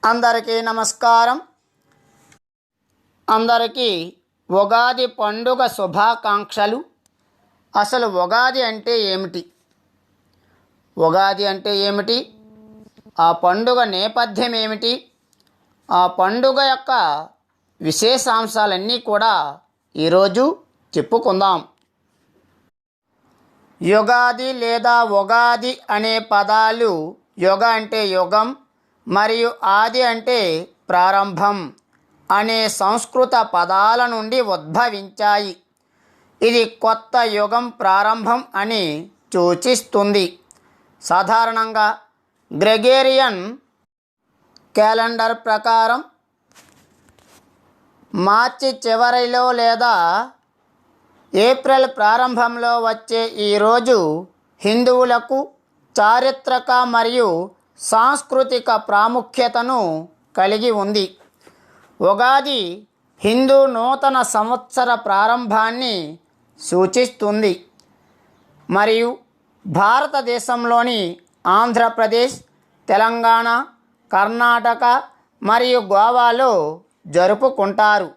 అందరికీ నమస్కారం. అందరికీ ఉగాది పండుగ శుభాకాంక్షలు. అసలు ఉగాది అంటే ఏమిటి? ఉగాది అంటే ఏమిటి? ఆ పండుగ నేపథ్యం ఏమిటి? ఆ పండుగ యొక్క విశేషాంశాలన్నీ కూడా ఈరోజు చెప్పుకుందాం. యుగాది లేదా ఉగాది అనే పదాలు యుగ అంటే యుగం మరియు ఆది అంటే ప్రారంభం అనే సంస్కృత పదాల నుండి ఉద్భవించాయి. ఇది కొత్త యుగం ప్రారంభం అని సూచిస్తుంది. సాధారణంగా గ్రెగేరియన్ క్యాలెండర్ ప్రకారం మార్చి చివరిలో లేదా ఏప్రిల్ ప్రారంభంలో వచ్చే ఈరోజు హిందువులకు చారిత్రక మరియు సాంస్కృతిక ప్రాముఖ్యతను కలిగి ఉంది. ఉగాది హిందూ నూతన సంవత్సర ప్రారంభాన్ని సూచిస్తుంది మరియు భారతదేశంలోని ఆంధ్రప్రదేశ్, తెలంగాణ, కర్ణాటక మరియు గోవాలో జరుపుకుంటారు.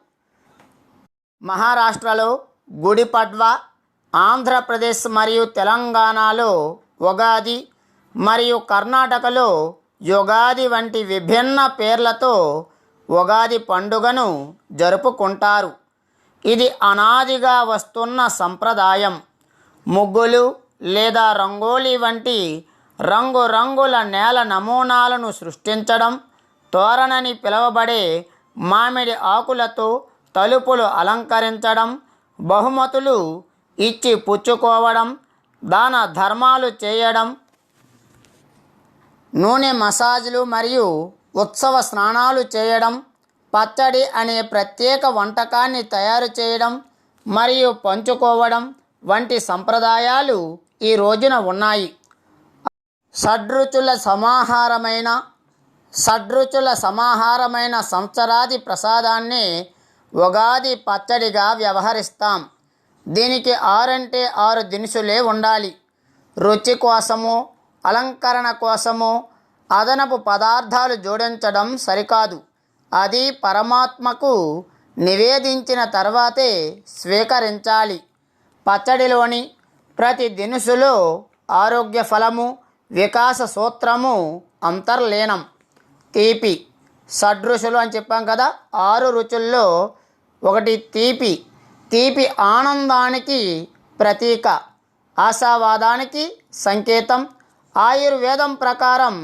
మహారాష్ట్రలో గుడి పడ్వా, ఆంధ్రప్రదేశ్ మరియు తెలంగాణలో ఉగాది మరియు కర్ణాటకలో యుగాది వంటి విభిన్న పేర్లతో ఉగాది పండుగను జరుపుకుంటారు. ఇది అనాదిగా వస్తున్న సంప్రదాయం. ముగ్గులు లేదా రంగోలీ వంటి రంగురంగుల నేల నమూనాలను సృష్టించడం, తోరణని పిలువబడే మామిడి ఆకులతో తలుపులు అలంకరించడం, బహుమతులు ఇచ్చి పుచ్చుకోవడం, దాన ధర్మాలు చేయడం, నూనె మసాజ్లు మరియు ఉత్సవ స్నానాలు చేయడం, పచ్చడి అనే ప్రత్యేక వంటకాన్ని తయారు చేయడం మరియు పంచుకోవడం వంటి సంప్రదాయాలు ఈ రోజున ఉన్నాయి. షడ్రుచుల సమాహారమైన సంవత్సరాది ప్రసాదాన్ని ఉగాది పచ్చడిగా వ్యవహరిస్తాం. దీనికి 6 అంటే 6 దినుసులే ఉండాలి. రుచి కోసమో అలంకరణ కోసమో అదనపు పదార్థాలు జోడించడం సరికాదు. అది పరమాత్మకు నివేదించిన తర్వాతే స్వీకరించాలి. పచ్చడిలోని ప్రతి దినుసులో ఆరోగ్య ఫలము, వికాస సూత్రము అంతర్లీనం. తీపి షడ్రుచులు అని చెప్పాం కదా. 6 రుచుల్లో ఒకటి తీపి. తీపి ఆనందానికి ప్రతీక, ఆశావాదానికి సంకేతం. ఆయుర్వేదం ప్రకారం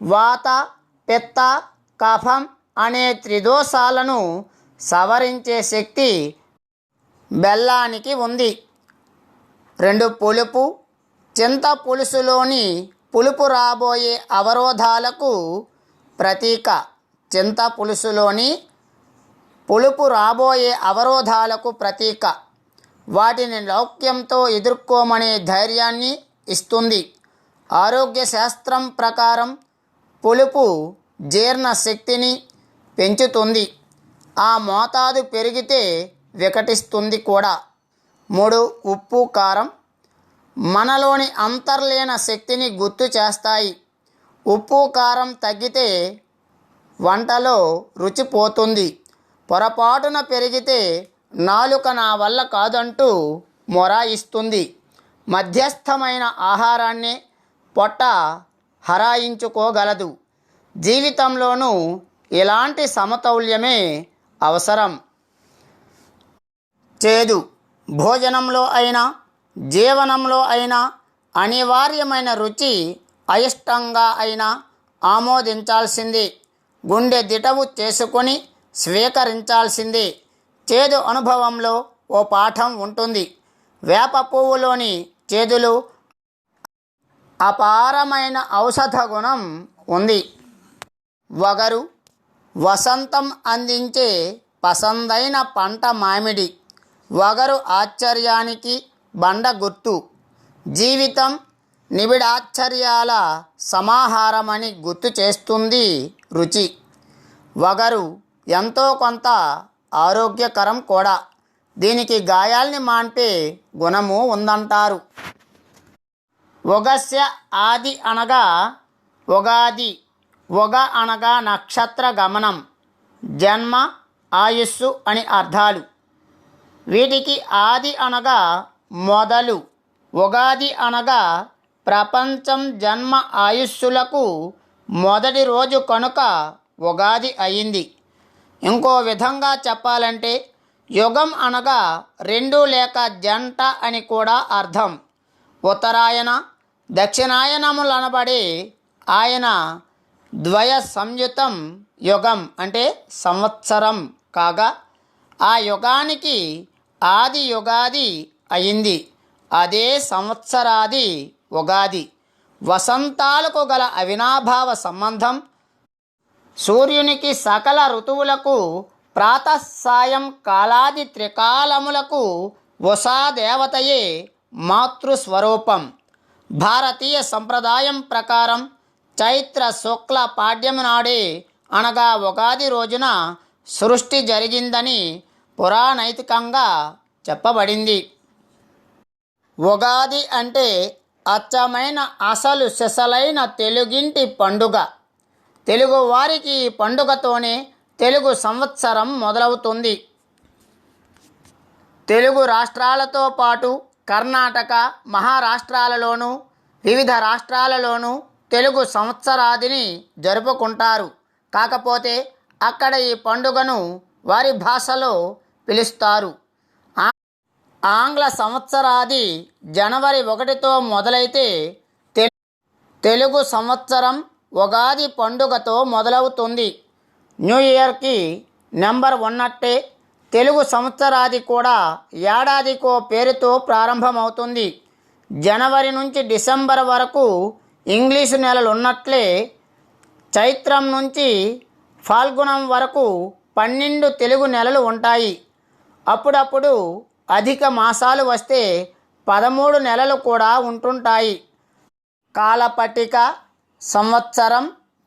వాత, పిత్త, కఫం అనే త్రిదోషాలను సవరించే శక్తి బెల్లానికి ఉంది. 2 పులుపు. చింత పులుసులోని పులుపు రాబోయే అవరోధాలకు ప్రతీక. చింత పులుసులోని పులుపు రాబోయే అవరోధాలకు ప్రతీక. వాటిని లౌక్యంతో ఎదుర్కోమనే ధైర్యాన్ని ఇస్తుంది. ఆరోగ్య శాస్త్రం ప్రకారం పులుపు జీర్ణ శక్తిని పెంచుతుంది. ఆ మోతాదు పెరిగితే వికటిస్తుంది కూడా. 3 ఉప్పు, కారం మనలోని అంతర్లీన శక్తిని గుర్తు చేస్తాయి. ఉప్పు కారం తగ్గితే వంటలో రుచి పోతుంది. పొరపాటున పెరిగితే నాలుక నా వల్ల కాదంటూ మొరాయిస్తుంది. మధ్యస్థమైన ఆహారాన్ని పొట్ట హరాయించుకోగలదు. జీవితంలోనూ ఇలాంటి సమతౌల్యమే అవసరం. చేదు భోజనంలో అయినా జీవనంలో అయినా అనివార్యమైన రుచి అయిష్టంగా అయినా ఆమోదించాల్సింది. గుండె దిటవు చేసుకొని స్వీకరించాల్సింది. చేదు అనుభవంలో ఓ పాఠం ఉంటుంది. వేప పువ్వులోని చేదులు అపారమైన ఔషధ గుణం ఉంది. వగరు వసంతం అందించే పసందైన పంట మామిడి. వగరు ఆశ్చర్యానికి బండ గుర్తు. జీవితం నిబిడాశ్చర్యాల సమాహారమని గుర్తు చేస్తుంది రుచి. వగరు ఎంతో కొంత ఆరోగ్యకరం కూడా. దీనికి గాయాల్ని మాన్పే గుణము ఉందంటారు. ఉగస్య ఆది అనగా ఉగాది, ఒగ అనగా నక్షత్ర గమనం, జన్మ, ఆయుస్సు అని అర్థాలు. వీటికి ఆది అనగా మొదలు, ఉగాది అనగా ప్రపంచం జన్మ ఆయుస్సులకు మొదటి రోజు కనుక ఉగాది అయింది. ఇంకో విధంగా చెప్పాలంటే యుగం అనగా రెండు లేక జంట అని కూడా అర్థం. ఉత్తరాయణ దక్షిణాయనములనబడే ఆయన ద్వయ సంయుతం యుగం అంటే సంవత్సరం కాగా ఆ యుగానికి ఆది యుగాది అయింది. అదే సంవత్సరాది ఉగాది. వసంతాలకు గల అవినాభావ సంబంధం, సూర్యునికి సకల ఋతువులకు ప్రాతఃసాయం కాలాది త్రికాలములకు ఉషాదేవతయే మాతృస్వరూపం. భారతీయ సంప్రదాయం ప్రకారం చైత్ర శుక్ల పాడ్యము నాడే అనగా ఉగాది రోజున సృష్టి జరిగిందని పురాణైతికంగా చెప్పబడింది. ఉగాది అంటే అచ్చమైన అసలు సిసలైన తెలుగింటి పండుగ. తెలుగువారికి ఈ పండుగతోనే తెలుగు సంవత్సరం మొదలవుతుంది. తెలుగు రాష్ట్రాలతో పాటు కర్ణాటక, మహారాష్ట్రాలలోనూ వివిధ రాష్ట్రాలలోనూ తెలుగు సంవత్సరాదిని జరుపుకుంటారు. కాకపోతే అక్కడ ఈ పండుగను వారి భాషలో పిలుస్తారు. ఆంగ్ల సంవత్సరాది జనవరి 1తో మొదలైతే తెలుగు సంవత్సరం ఉగాది పండుగతో మొదలవుతుంది. న్యూ ఇయర్కి నెంబర్ ఉన్నట్టే తెలుగు సంవత్సరాది కూడా ఏడాదికో పేరుతో ప్రారంభమవుతుంది. జనవరి నుంచి డిసెంబర్ వరకు ఇంగ్లీషు నెలలు ఉన్నట్లే చైత్రం నుంచి ఫాల్గుణం వరకు 12 తెలుగు నెలలు ఉంటాయి. అప్పుడప్పుడు అధిక మాసాలు వస్తే 13 నెలలు కూడా ఉంటుంటాయి. కాలపట్టిక సంవత్సరం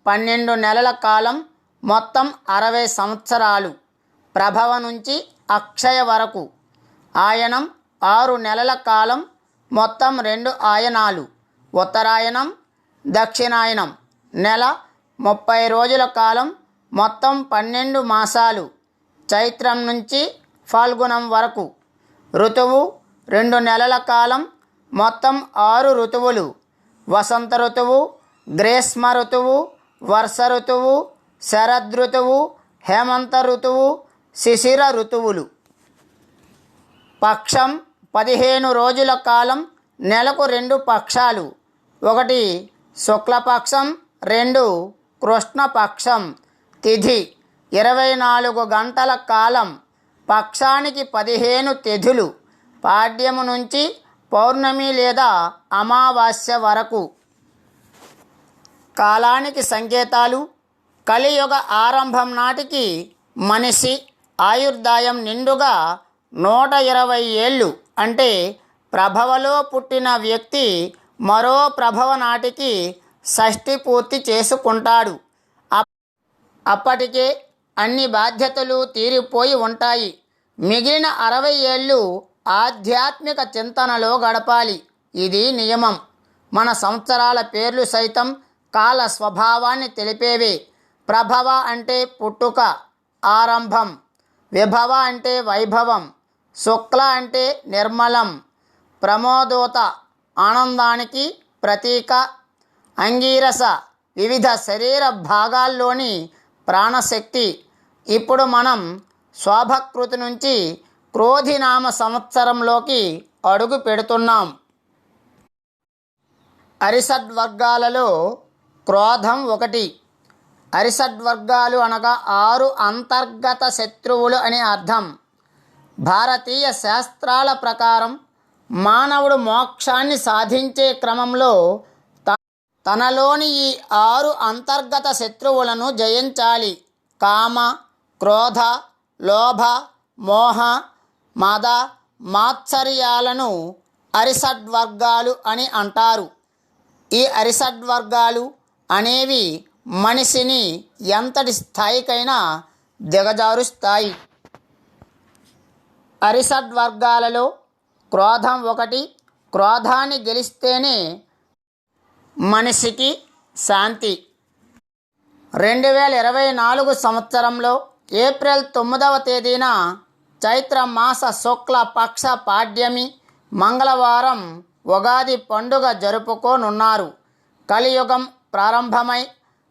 12 నెలల కాలం, మొత్తం 60 సంవత్సరాలు. ప్రభవ నుంచి అక్షయ వరకు ఆయనం 6 నెలల కాలం, మొత్తం 2 ఆయనాలు. ఉత్తరాయణం, దక్షిణాయనం నెల 30 రోజుల కాలం, మొత్తం 12 మాసాలు. చైత్రం నుంచి ఫాల్గుణం వరకు ఋతువు 2 నెలల కాలం, మొత్తం 6 ఋతువులు. వసంత ఋతువు, గ్రీష్మ ఋతువు, వర్ష ఋతువు, శరదృతువు, హేమంత ఋతువు, శిశిర ఋతువులు. పక్షం 15 రోజుల కాలం, నెలకు 2 పక్షాలు. 1 శుక్లపక్షం, 2 కృష్ణపక్షం. తిథి 24 గంటల కాలం, పక్షానికి 15 తిథులు. పాడ్యము నుంచి పౌర్ణమి లేదా అమావాస్య వరకు. కాలానికి సంకేతాలు. కలియుగ ఆరంభం నాటికి మనిషి ఆయుర్దాయం నిండుగా 120 ఏళ్ళు అంటే ప్రభవలో పుట్టిన వ్యక్తి మరో ప్రభవ నాటికి షష్ఠి పూర్తి చేసుకుంటాడు. అప్పటికే అన్ని బాధ్యతలు తీరిపోయి ఉంటాయి. మిగిలిన 60 ఏళ్ళు ఆధ్యాత్మిక చింతనలో గడపాలి. ఇది నియమం. మన సంవత్సరాల పేర్లు సైతం కాల స్వభావాన్ని తెలిపేవే. ప్రభవ అంటే పుట్టుక, ఆరంభం. విభవ అంటే వైభవం. శుక్ల అంటే నిర్మలం, ప్రమోదోత, ఆనందానికి ప్రతీక. అంగీరస వివిధ శరీర భాగాల్లోని ప్రాణశక్తి. ఇప్పుడు మనం శోభకృతి నుంచి క్రోధినామ సంవత్సరంలోకి అడుగు పెడుతున్నాం. అరిషడ్వర్గాలలో క్రోధం ఒకటి. అరిషడ్వర్గాలు అనగా 6 అంతర్గత శత్రువులు అని అర్థం. భారతీయ శాస్త్రాల ప్రకారం మానవుడు మోక్షాన్ని సాధించే క్రమంలో తనలోని ఈ 6 అంతర్గత శత్రువులను జయించాలి. కామ, క్రోధ, లోభ, మోహ, మద, మాత్సర్యాలను అరిషడ్వర్గాలు అని అంటారు. ఈ అరిషడ్వర్గాలు అనేవి మనిషిని ఎంతటి స్థాయికైనా దిగజారుస్తాయి. అరిషడ్వర్గాలలో క్రోధం ఒకటి. క్రోధాన్ని గెలిస్తేనే మనిషికి శాంతి. 2024 సంవత్సరంలో ఏప్రిల్ 9వ తేదీన చైత్ర మాస శుక్ల పక్ష పాడ్యమి మంగళవారం ఉగాది పండుగ జరుపుకోనున్నారు. కలియుగం ప్రారంభమై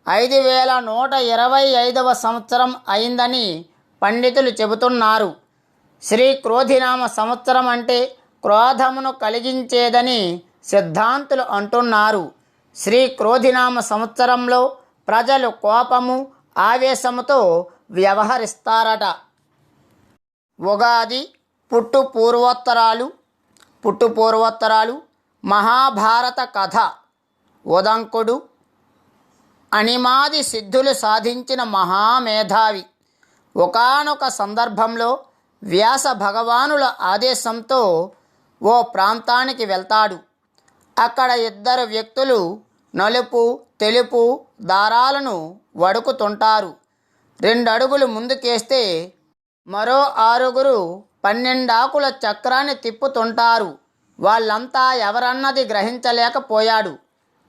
5125వ సంవత్సరం అయిందని పండితులు చెబుతున్నారు. శ్రీ క్రోధినామ సంవత్సరం అంటే క్రోధమును కలిగించేదని సిద్ధాంతులు అంటున్నారు. శ్రీ క్రోధినామ సంవత్సరంలో ప్రజలు కోపము ఆవేశముతో వ్యవహరిస్తారట. ఉగాది పుట్టు పూర్వోత్తరాలు మహాభారత కథ. ఉదంకుడు అనిమాది సిద్ధులు సాధించిన మహామేధావి. ఒకానొక సందర్భంలో వ్యాస భగవానుల ఆదేశంతో ఓ ప్రాంతానికి వెళ్తాడు. అక్కడ ఇద్దరు వ్యక్తులు నలుపు తెలుపు దారాలను వడుకుతుంటారు. 2 అడుగులు ముందుకేస్తే మరో 6గురు 12 ఆకుల చక్రాన్ని తిప్పుతుంటారు. వాళ్ళంతా ఎవరన్నది గ్రహించలేకపోయాడు.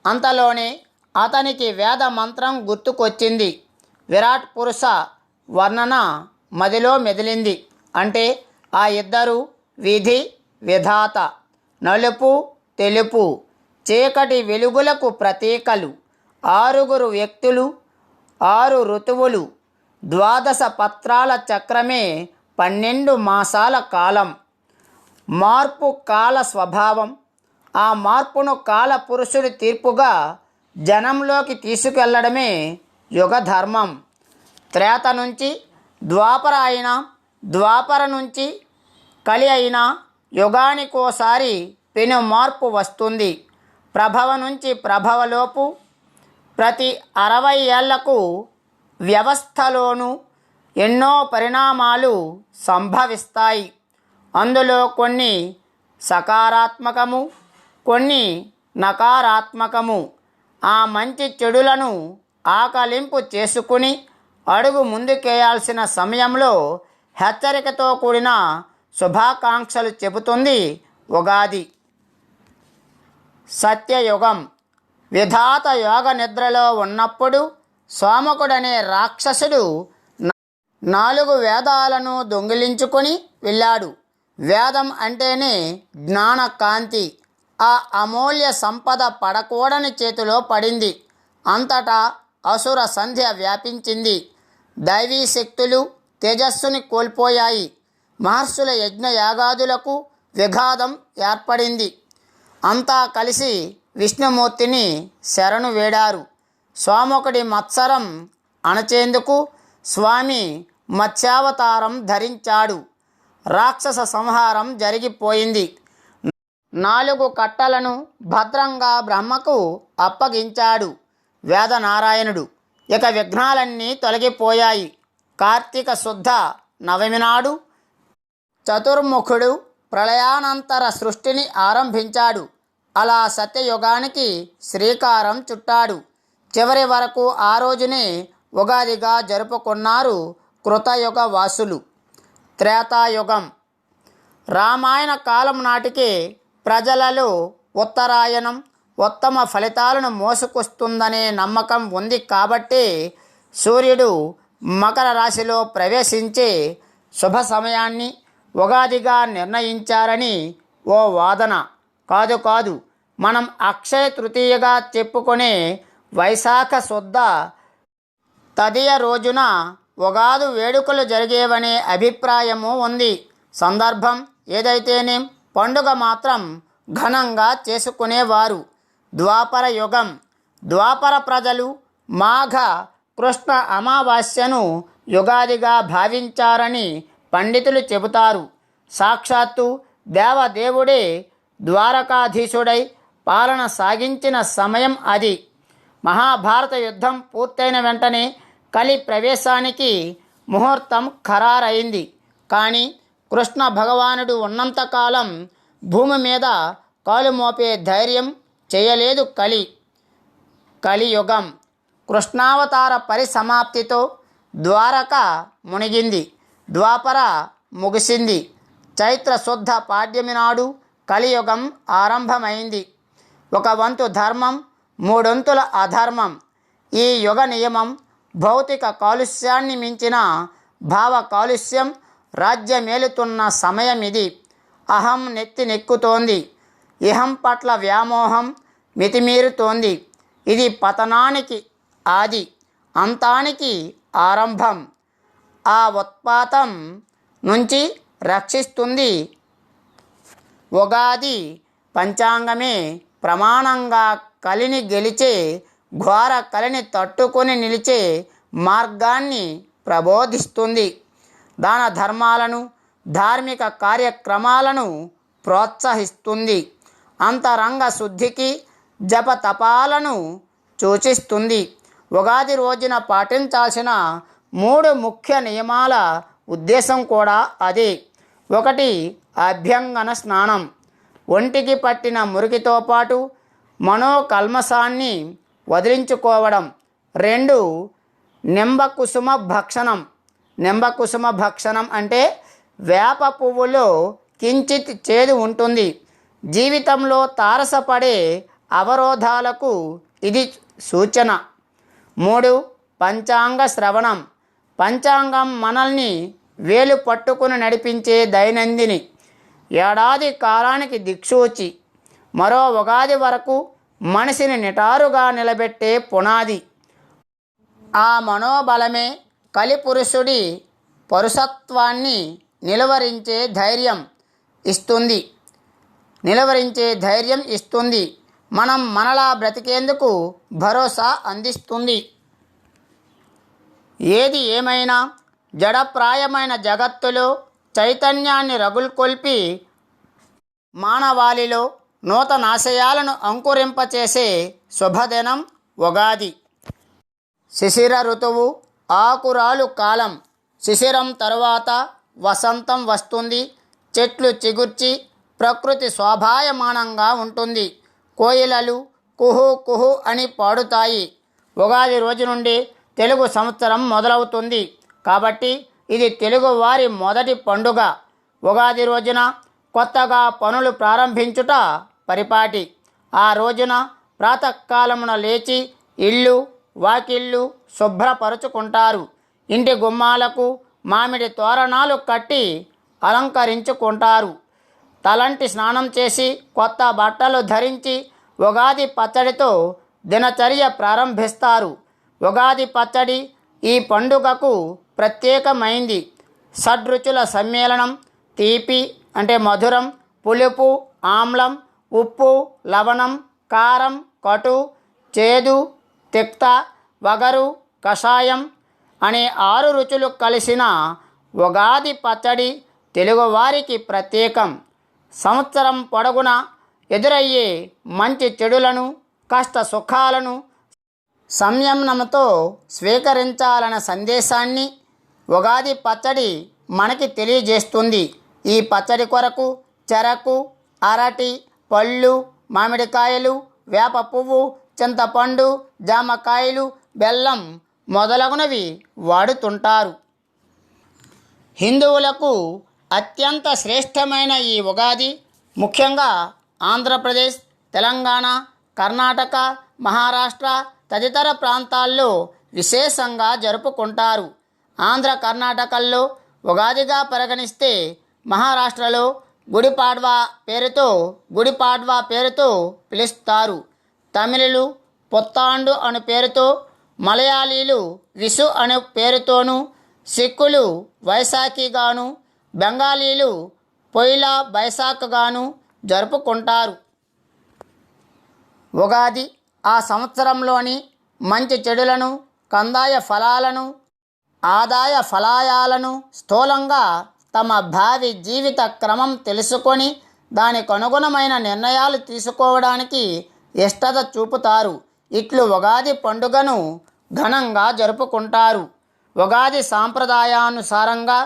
అంతలోనే అతనికి వేద మంత్రం గుర్తుకొచ్చింది. విరాట్ పురుష వర్ణన మదిలో మెదిలింది. అంటే ఆ ఇద్దరు విధి విధాత, నలుపు తెలుపు చీకటి వెలుగులకు ప్రతీకలు. 6గురు వ్యక్తులు, 6 ఋతువులు, 12 పత్రాల చక్రమే 12 మాసాల కాలం. మార్పు కాల స్వభావం. ఆ మార్పును కాల పురుషుడి తీర్పుగా జనంలోకి తీసుకెళ్లడమే యుగ ధర్మం. త్రేత నుంచి ద్వాపర అయినా, ద్వాపర నుంచి కలి అయినా యుగానికోసారి పెను మార్పు వస్తుంది. ప్రభవ నుంచి ప్రభవలోపు ప్రతి 60 ఏళ్లకు వ్యవస్థలోనూ ఎన్నో పరిణామాలు సంభవిస్తాయి. అందులో కొన్ని సకారాత్మకము, కొన్ని నకారాత్మకము. ఆ మంచి చెడులను ఆకలింపు చేసుకుని అడుగు ముందుకేయాల్సిన సమయంలో హెచ్చరికతో కూడిన శుభాకాంక్షలు చెబుతుంది ఉగాది. సత్యయుగం. విధాత యోగ నిద్రలో ఉన్నప్పుడు సోమకుడనే రాక్షసుడు 4 వేదాలను దొంగిలించుకొని వెళ్ళాడు. వేదం అంటేనే జ్ఞానకాంతి. ఆ అమూల్య సంపద పడకూడని చేతిలో పడింది. అంతటా అసుర సంధ్య వ్యాపించింది. దైవీ శక్తులు తేజస్సుని కోల్పోయాయి. మహర్షుల యజ్ఞయాగాదులకు విఘాతం ఏర్పడింది. అంతా కలిసి విష్ణుమూర్తిని శరణు వేడారు. సోమకుడి మత్సరం అణచేందుకు స్వామి మత్స్యావతారం ధరించాడు. రాక్షస సంహారం జరిగిపోయింది. 4 కట్టలను భద్రంగా బ్రహ్మకు అప్పగించాడు వేదనారాయణుడు. ఇక విఘ్నాలన్నీ తొలగిపోయాయి. కార్తీక శుద్ధ నవమి నాడు చతుర్ముఖుడు ప్రళయానంతర సృష్టిని ఆరంభించాడు. అలా సత్యయుగానికి శ్రీకారం చుట్టాడు. చివరి వరకు ఆ రోజునే ఉగాదిగా జరుపుకున్నారు కృతయుగ వాసులు. త్రేతాయుగం. రామాయణ కాలం నాటికే ప్రజలలో ఉత్తరాయణం ఉత్తమ ఫలితాలను మోసుకొస్తుందనే నమ్మకం ఉంది. కాబట్టే సూర్యుడు మకర రాశిలో ప్రవేశించే శుభ సమయాన్ని ఉగాదిగా నిర్ణయించారని ఓ వాదన. కాదు, మనం అక్షయ తృతీయగా చెప్పుకునే వైశాఖ శుద్ధ తదియ రోజున ఉగాది వేడుకలు జరిగేవనే అభిప్రాయము ఉంది. సందర్భం ఏదైతేనేం పండుగ మాత్రం ఘనంగా చేసుకునేవారు. ద్వాపర యుగం. ద్వాపర ప్రజలు మాఘ కృష్ణ అమావాస్యను యుగాదిగా భావించారని పండితులు చెబుతారు. సాక్షాత్తు దేవదేవుడే ద్వారకాధీశుడై పాలన సాగించిన సమయం అది. మహాభారత యుద్ధం పూర్తయిన వెంటనే కలి ప్రవేశానికి ముహూర్తం ఖరారైంది. కానీ కృష్ణ భగవానుడు ఉన్నంతకాలం భూమి మీద కాలు మోపే ధైర్యం చేయలేదు కలియుగం. కృష్ణావతార పరిసమాప్తితో ద్వారక మునిగింది. ద్వాపర ముగిసింది. చైత్ర శుద్ధ పాడ్యమి నాడు కలియుగం ఆరంభమైంది. 1 వంతు ధర్మం, 3 వంతుల అధర్మం. ఈ యుగ నియమం భౌతిక కాలుష్యాన్ని మించిన భావ కాలుష్యం రాజ్యమేలుతున్న సమయం ఇది. అహం నెత్తినెక్కుతోంది. ఇహం పట్ల వ్యామోహం మితిమీరుతోంది. ఇది పతనానికి ఆది, అంతానికి ఆరంభం. ఆ ఉత్పాతం నుంచి రక్షిస్తుంది ఉగాది పంచాంగమే. ప్రమాణంగా కలిని గెలిచే, ఘోర కలిని తట్టుకొని నిలిచే మార్గాన్ని ప్రబోధిస్తుంది. దాన ధర్మాలను, ధార్మిక కార్యక్రమాలను ప్రోత్సహిస్తుంది. అంతరంగ శుద్ధికి జపతపాలను సూచిస్తుంది. ఉగాది రోజున పాటించాల్సిన 3 ముఖ్య నియమాల ఉద్దేశం కూడా అదే. 1. అభ్యంగన స్నానం. ఒంటికి పట్టిన మురికితో పాటు మనోకల్మసాన్ని వదిలించుకోవడం. 2. నింబకుసుమ భక్షణం. నింబకుసుమ భక్షణం అంటే వేప పువ్వులో కించిత్ చేదు ఉంటుంది. జీవితంలో తారసపడే అవరోధాలకు ఇది సూచన. 3. పంచాంగ శ్రవణం. పంచాంగం మనల్ని వేలు పట్టుకుని నడిపించే దైనందిని, ఏడాది కాలానికి దిక్సూచి, మరో ఉగాది వరకు మనిషిని నిటారుగా నిలబెట్టే పునాది. ఆ మనోబలమే కలిపురుషుడి పరుషత్వాన్ని నిలువరించే ధైర్యం ఇస్తుంది. మనం మనలా బ్రతికేందుకు భరోసా అందిస్తుంది. ఏది ఏమైనా జడప్రాయమైన జగత్తులో చైతన్యాన్ని రగుల్కొల్పి మానవాళిలో నూతనాశయాలను అంకురింపచేసే శుభదినం ఉగాది. శిశిర ఋతువు, ఆకురాలు కాలం. శిశిరం తరువాత వసంతం వస్తుంది. చెట్లు చిగుర్చి ప్రకృతి శోభాయమానంగా ఉంటుంది. కోయిలలు కుహు కుహు అని పాడుతాయి. ఉగాది రోజు నుండి తెలుగు సంవత్సరం మొదలవుతుంది. కాబట్టి ఇది తెలుగువారి మొదటి పండుగ. ఉగాది రోజున కొత్తగా పనులు ప్రారంభించుట పరిపాటి. ఆ రోజున ప్రాతకాలమున లేచి ఇల్లు వాకిళ్ళు శుభ్రపరుచుకుంటారు. ఇంటి గుమ్మాలకు మామిడి తోరణాలు కట్టి అలంకరించుకుంటారు. తలంటి స్నానం చేసి కొత్త బట్టలు ధరించి ఉగాది పచ్చడితో దినచర్య ప్రారంభిస్తారు. ఉగాది పచ్చడి ఈ పండుగకు ప్రత్యేకమైంది. షడ్రుచుల సమ్మేళనం. తీపి అంటే మధురం, పులుపు, ఆమ్లం, ఉప్పు, లవణం, కారం, కటు, చేదు, తిక్త, వగరు, కషాయం అనే 6 రుచులు కలిసిన ఉగాది పచ్చడి తెలుగువారికి ప్రత్యేకం. సంవత్సరం పొడవునా ఎదురయ్యే మంచి చెడులను, కష్ట సుఖాలను సంయమనంతో స్వీకరించాలన్న సందేశాన్ని ఉగాది పచ్చడి మనకి తెలియజేస్తుంది. ఈ పచ్చడి కొరకు చెరకు, అరటి పళ్ళు, మామిడికాయలు, వేప పువ్వు, చింతపండు, జామకాయలు, బెల్లం మొదలగునవి వాడుతుంటారు. హిందువులకు అత్యంత శ్రేష్టమైన ఈ ఉగాది ముఖ్యంగా ఆంధ్రప్రదేశ్, తెలంగాణ, కర్ణాటక, మహారాష్ట్ర తదితర ప్రాంతాల్లో విశేషంగా జరుపుకుంటారు. ఆంధ్ర కర్ణాటకల్లో ఉగాదిగా పరిగణిస్తే మహారాష్ట్రలో గుడిపాడ్వా పేరుతో పిలుస్తారు. తమిళులు పుత్తాండు అను పేరుతో, మలయాళీలు విషు అనే పేరుతోనూ, సిక్కులు వైశాఖిగాను, బెంగాలీలు పొయిలా బైశాఖ్గాను జరుపుకుంటారు. ఉగాది ఆ సంవత్సరంలోని మంచి చెడులను, కందాయ ఫలాలను, ఆదాయ ఫలాయాలను స్థూలంగా తమ భావి జీవిత క్రమం తెలుసుకొని దానికి అనుగుణమైన నిర్ణయాలు తీసుకోవడానికి ఇష్టత చూపుతారు. ఇట్లు ఉగాది పండుగను ఘనంగా జరుపుకుంటారు. ఉగాది సాంప్రదాయానుసారంగా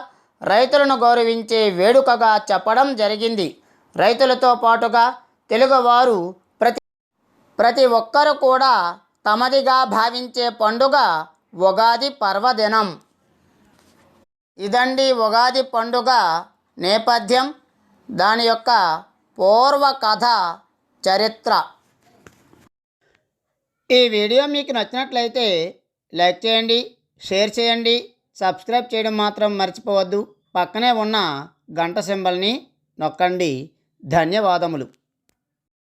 రైతులను గౌరవించే వేడుకగా చెప్పడం జరిగింది. రైతులతో పాటుగా తెలుగువారు ప్రతి ఒక్కరు కూడా తమదిగా భావించే పండుగ ఉగాది పర్వదినం. ఇదండి ఉగాది పండుగ నేపథ్యం, దాని యొక్క పూర్వ కథ, చరిత్ర. ఈ వీడియో మీకు నచ్చినట్లయితే లైక్ చేయండి, షేర్ చేయండి. సబ్స్క్రైబ్ చేయడం మాత్రం మర్చిపోవద్దు. పక్కనే ఉన్న గంట సింబల్ని నొక్కండి. ధన్యవాదములు.